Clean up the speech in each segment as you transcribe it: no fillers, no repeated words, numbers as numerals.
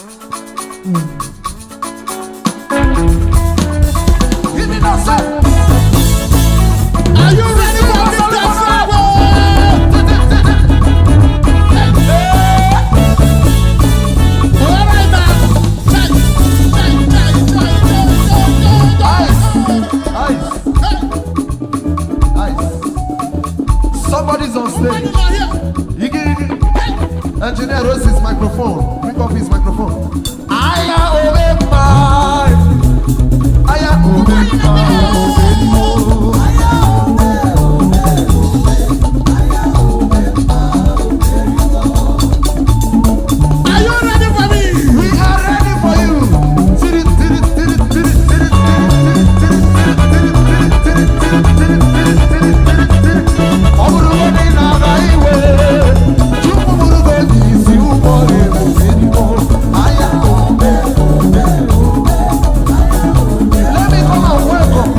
Give me no say. Are you ready for the dance level? All right now. Ice. Somebody's on stage. Engineer rose his microphone. Pick up his microphone. Aya Obemba. Aya Obemba. Are you ready for me? We are ready for you. Let me come and welcome.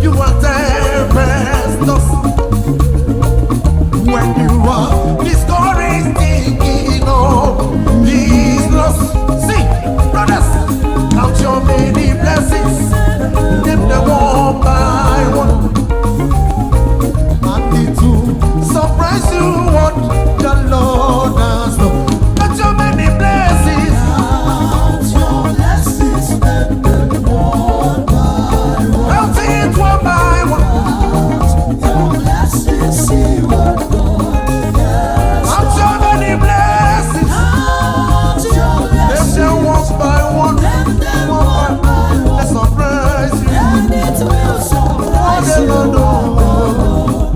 You are tempest when you are discouraged, thinking of His loss. See, brothers, count your many blessings, name them one by one. And it will surprise you what the Lord has done. Count your many blessings. Count your blessings, name them one by one. Count it one by one. Count your blessings, see what God has Count your many blessings. Count your Name blessings, them one by one. name them one by They one. surprise you. And it will surprise They you don't know.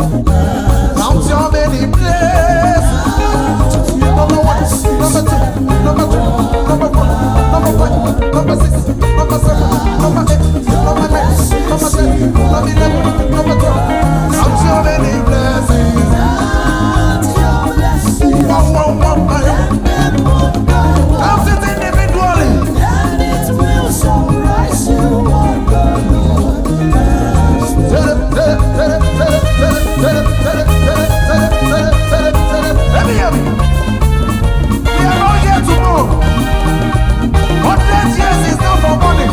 Count your many blessings. Number one, number two, number three, number four, number five, number six, number seven, number eight, number nine, number 10, number 11, number 12. Count your many blessings. Count your blessings, One by one. name them one by one. Count it individually. And it will surprise you what the Lord has done. Let me hear me. We are not here to move. 100 years is not for money.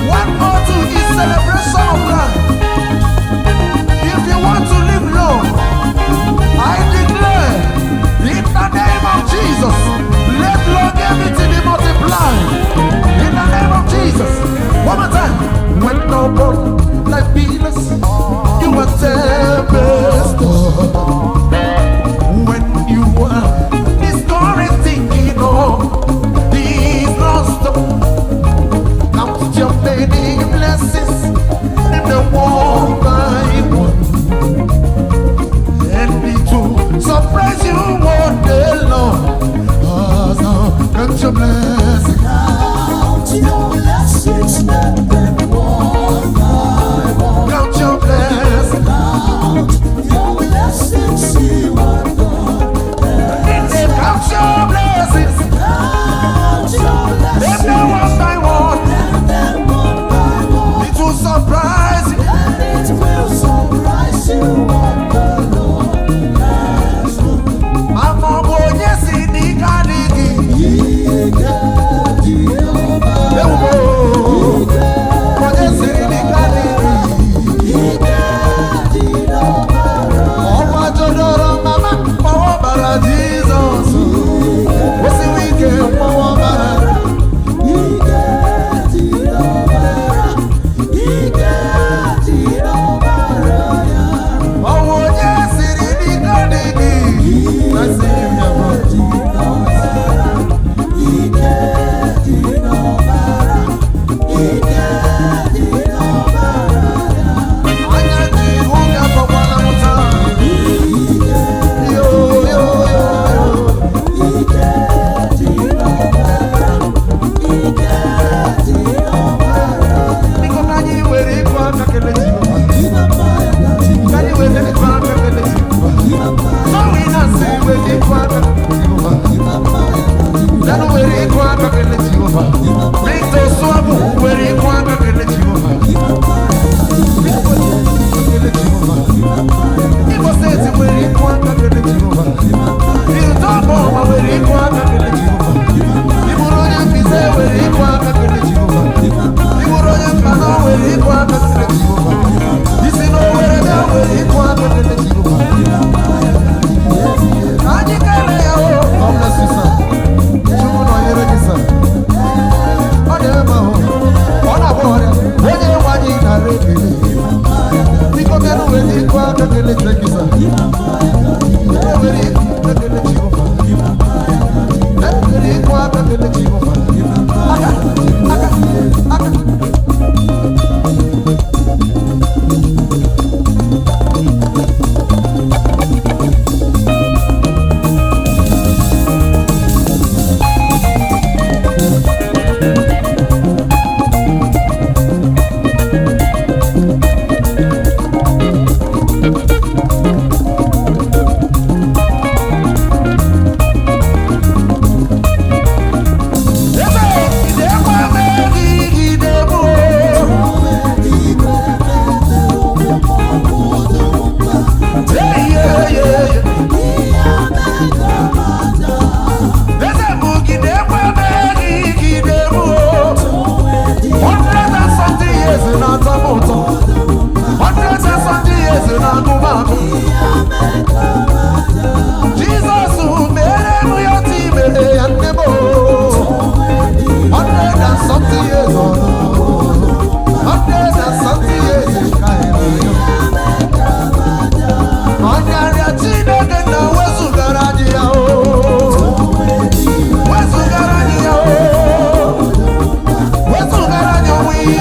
102 is celebration of life. If you want to live long, I declare in the name of Jesus, let longevity be multiplied. In the name of Jesus. One more time. When no one like Venus, you are tempest. When you are discouraged, thinking of these lost, count your many blessings, and the one by one. And it will surprise you what the Lord has done. Count your blessings. Count your blessings, name them one by one. Count your blessings. Count your blessings, see what God has Count your blessings. Count your Them blessings, one by one. name them one by one. It will surprise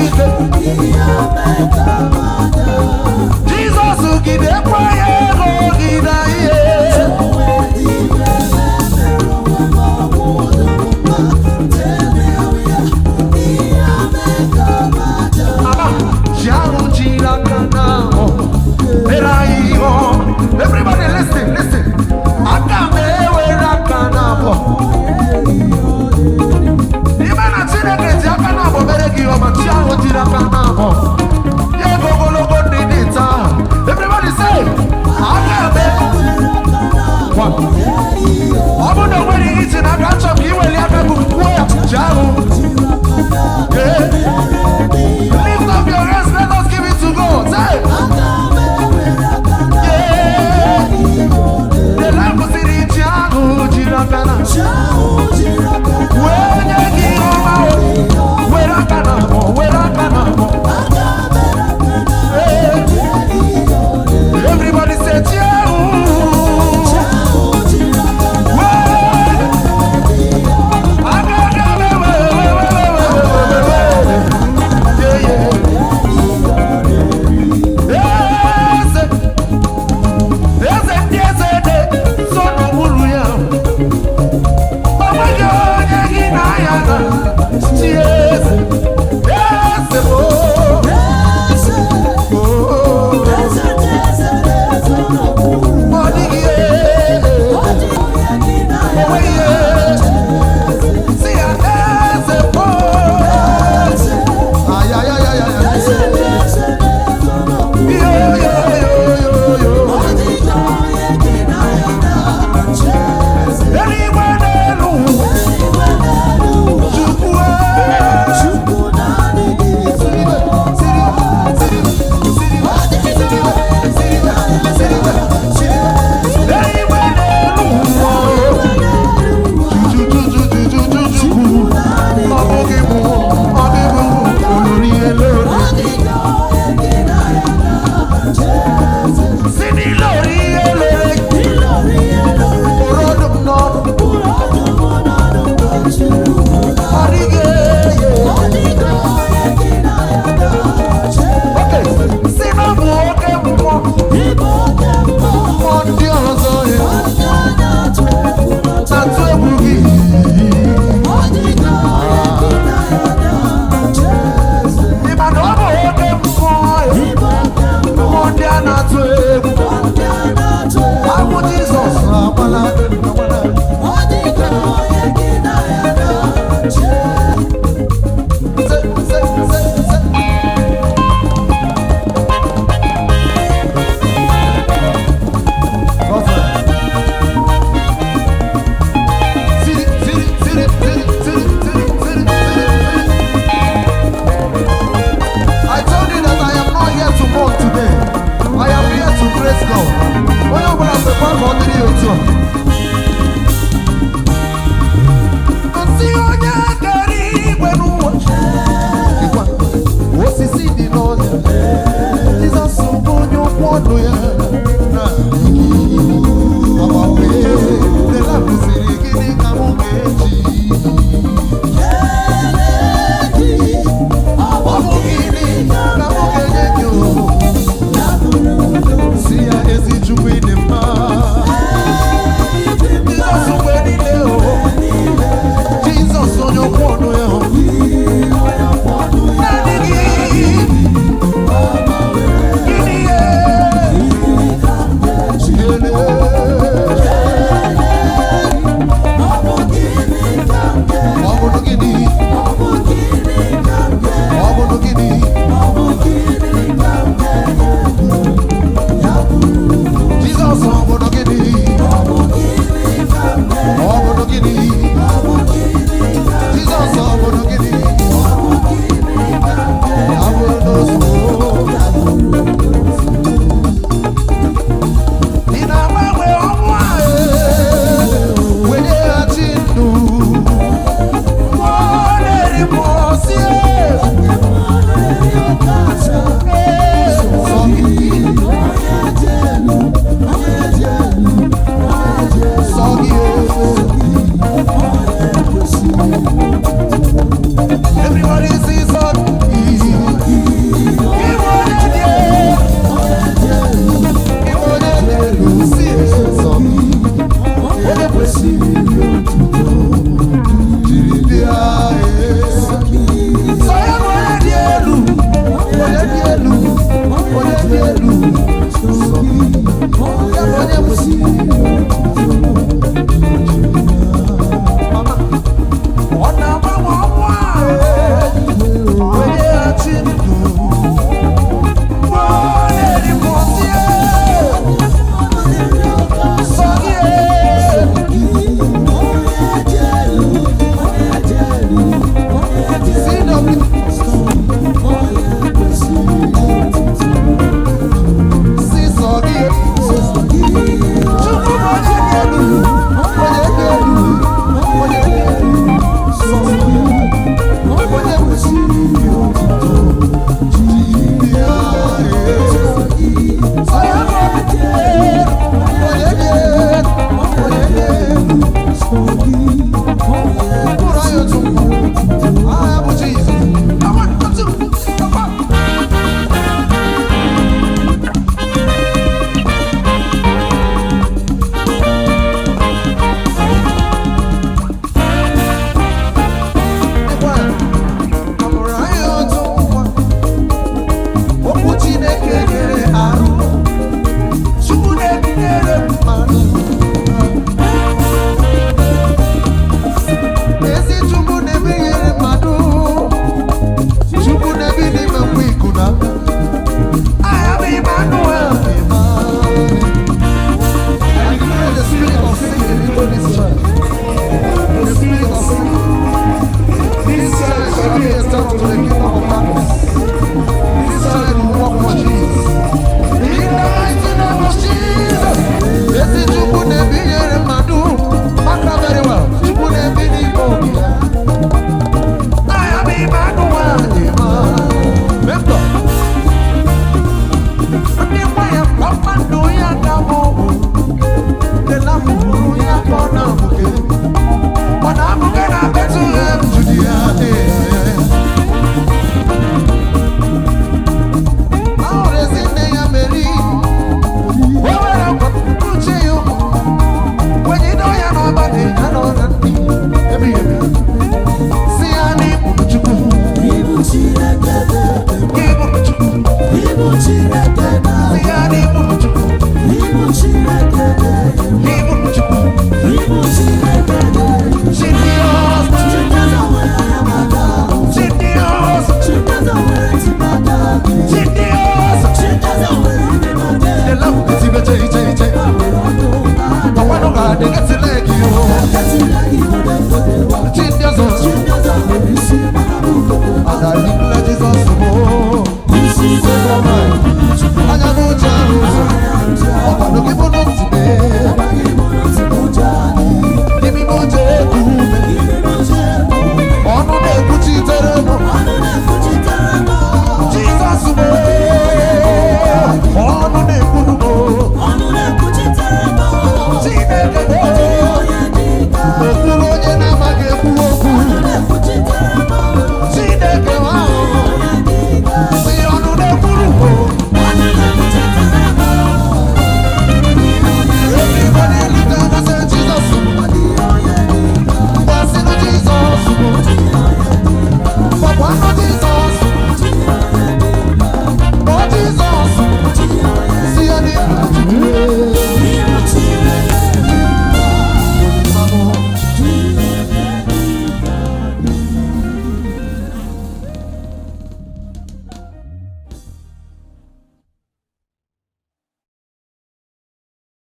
ike. Jizọs gide kwa ya ego gide ihe. Everybody listen, listen. Everybody say, lift up your hands, let us give it to God. Say, the lamp is in Chiago, Jirakana. When you give out, where I can, Ibu Chineke na.